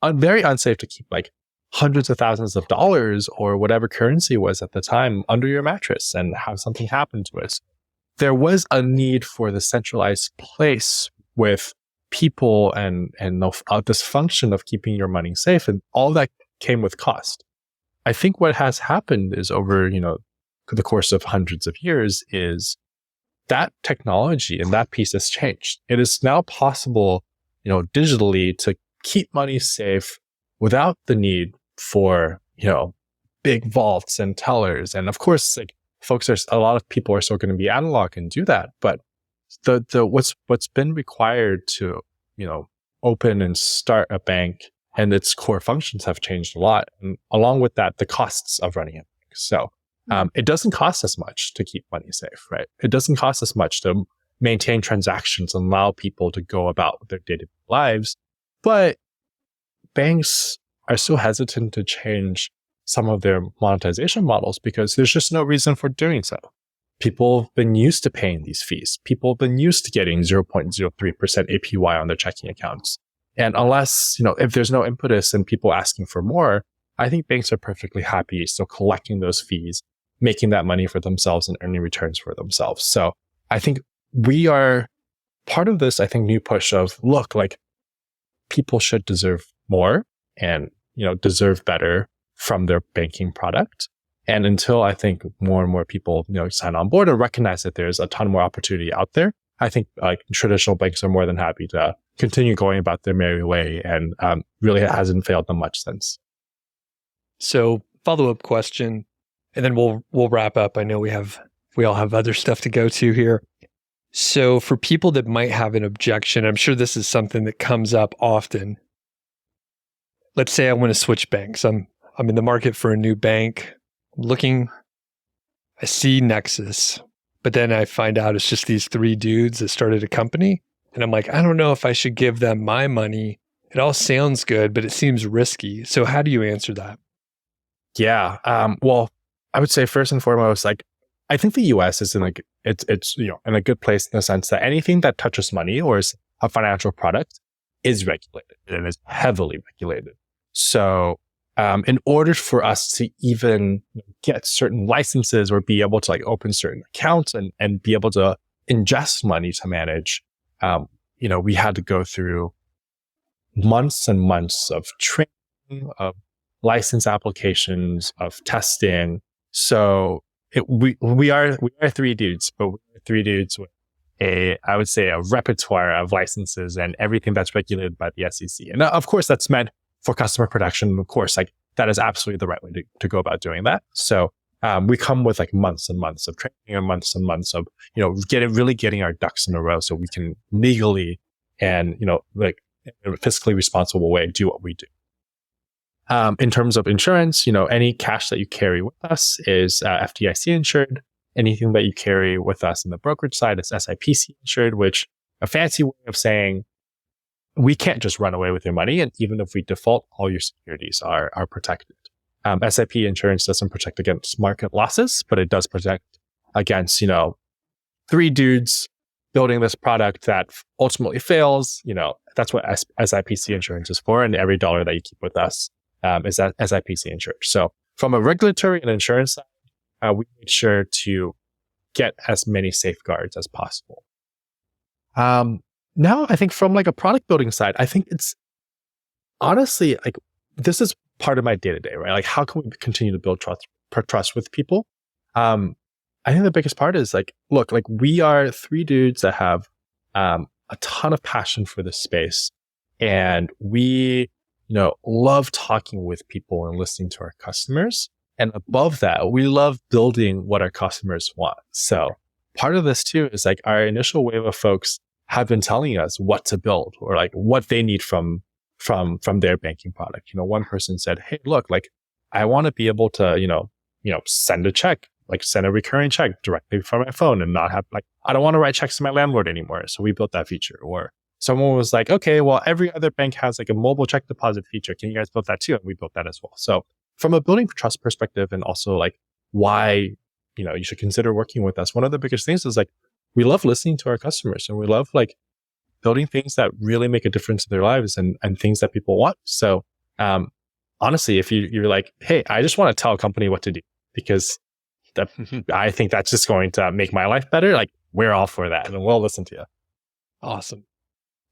very unsafe to keep like hundreds of thousands of dollars or whatever currency was at the time under your mattress and have something happen to us. There was a need for the centralized place with people and this function of keeping your money safe, and all that came with cost. I think what has happened is over, the course of hundreds of years is that technology and that piece has changed. It is now possible, digitally to keep money safe without the need for, big vaults and tellers. And of course, like a lot of people are still going to be analog and do that. But what's been required to, open and start a bank and its core functions have changed a lot. And along with that, the costs of running it. So it doesn't cost us much to keep money safe, right? It doesn't cost us much to maintain transactions and allow people to go about their day-to-day lives. But banks are so hesitant to change some of their monetization models because there's just no reason for doing so. People have been used to paying these fees. People have been used to getting 0.03% APY on their checking accounts. And unless, if there's no impetus and people asking for more, I think banks are perfectly happy still collecting those fees, making that money for themselves and earning returns for themselves. So I think we are part of this, new push of, look, like people should deserve more and, deserve better from their banking product. And until I think more and more people, sign on board and recognize that there's a ton more opportunity out there, I think like traditional banks are more than happy to continue going about their merry way, and really hasn't failed them much since. So follow-up question, and then we'll wrap up. I know we all have other stuff to go to here. So for people that might have an objection, I'm sure this is something that comes up often. let's say I want to switch banks. I'm in the market for a new bank. I see Nexus, but then I find out it's just these 3 dudes that started a company. And I'm like, I don't know if I should give them my money. It all sounds good, but it seems risky. So how do you answer that? Yeah. Well, I would say first and foremost, like, I think the US is in it's in a good place in the sense that anything that touches money or is a financial product is regulated and is heavily regulated. So in order for us to even get certain licenses or be able to like open certain accounts and be able to ingest money to manage, we had to go through months and months of training, of license applications, of testing. So we are 3 dudes, but we're 3 dudes with I would say a repertoire of licenses and everything that's regulated by the SEC. And of course, that's meant for customer protection. Of course, like that is absolutely the right way to go about doing that. So we come with like months and months of training and months of getting our ducks in a row so we can legally and in a fiscally responsible way do what we do. In terms of insurance, any cash that you carry with us is FDIC insured. Anything that you carry with us in the brokerage side is SIPC insured, which a fancy way of saying we can't just run away with your money. And even if we default, all your securities are protected. SIP insurance doesn't protect against market losses, but it does protect against, 3 dudes building this product that ultimately fails. That's what SIPC insurance is for. And every dollar that you keep with us is that SIPC insured. So from a regulatory and insurance side, we made sure to get as many safeguards as possible. Now, I think from like a product building side, I think it's honestly like this is part of my day to day, right? Like, how can we continue to build trust with people? I think the biggest part is like, look, like we are 3 dudes that have a ton of passion for this space, and we, love talking with people and listening to our customers. And above that, we love building what our customers want. So part of this too is like our initial wave of folks have been telling us what to build or like what they need from their banking product. One person said, "Hey, look, like I want to be able to, send a check, like send a recurring check directly from my phone and not have like, I don't want to write checks to my landlord anymore." So we built that feature. Or someone was like, "Okay, well, every other bank has like a mobile check deposit feature. Can you guys build that too?" And we built that as well. So from a building trust perspective and also like why, you should consider working with us, one of the biggest things is like, we love listening to our customers and we love like building things that really make a difference in their lives and things that people want. So, honestly, if you're like, "Hey, I just want to tell a company what to do because I think that's just going to make my life better," like we're all for that and we'll listen to you. Awesome.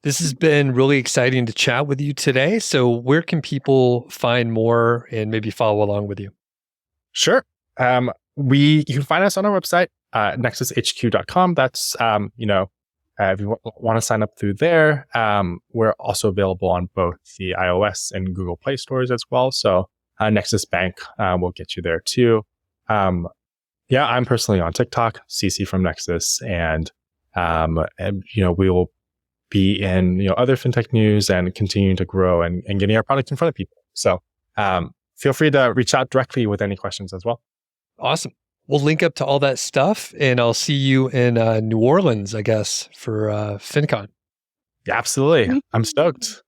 This has been really exciting to chat with you today. So where can people find more and maybe follow along with you? Sure. You can find us on our website, nexushq.com. That's, if you want to sign up through there, we're also available on both the iOS and Google Play stores as well. So Nexus Bank will get you there too. I'm personally on TikTok, CC from Nexus, and we will be in other fintech news and continuing to grow and getting our product in front of people. So feel free to reach out directly with any questions as well. Awesome. We'll link up to all that stuff, and I'll see you in New Orleans, I guess, for FinCon. Yeah, absolutely. I'm stoked.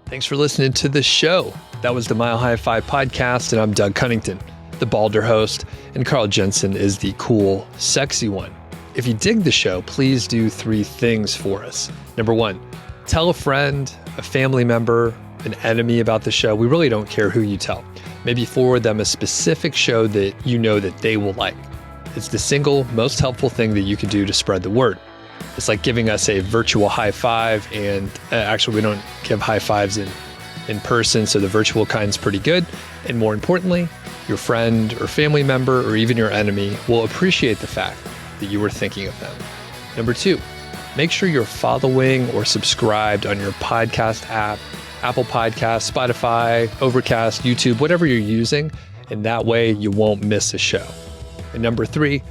Thanks for listening to the show. That was the Mile High 5 podcast, and I'm Doug Cunnington, the balder host, and Carl Jensen is the cool, sexy one. If you dig the show, please do 3 things for us. Number 1, tell a friend, a family member, an enemy about the show. We really don't care who you tell. Maybe forward them a specific show that you know that they will like. It's the single most helpful thing that you can do to spread the word. It's like giving us a virtual high five, and actually we don't give high fives in person, so the virtual kind's pretty good. And more importantly, your friend or family member or even your enemy will appreciate the fact that you were thinking of them. Number 2, make sure you're following or subscribed on your podcast app, Apple Podcasts, Spotify, Overcast, YouTube, whatever you're using, and that way you won't miss a show. And number 3,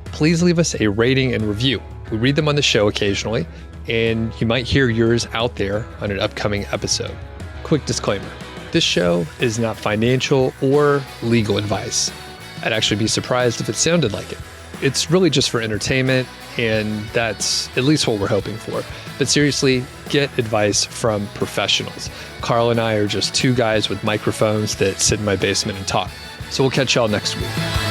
please leave us a rating and review. We read them on the show occasionally, and you might hear yours out there on an upcoming episode. Quick disclaimer. This show is not financial or legal advice. I'd actually be surprised if it sounded like it. It's really just for entertainment, and that's at least what we're hoping for. But seriously, get advice from professionals. Carl and I are just two guys with microphones that sit in my basement and talk. So we'll catch y'all next week.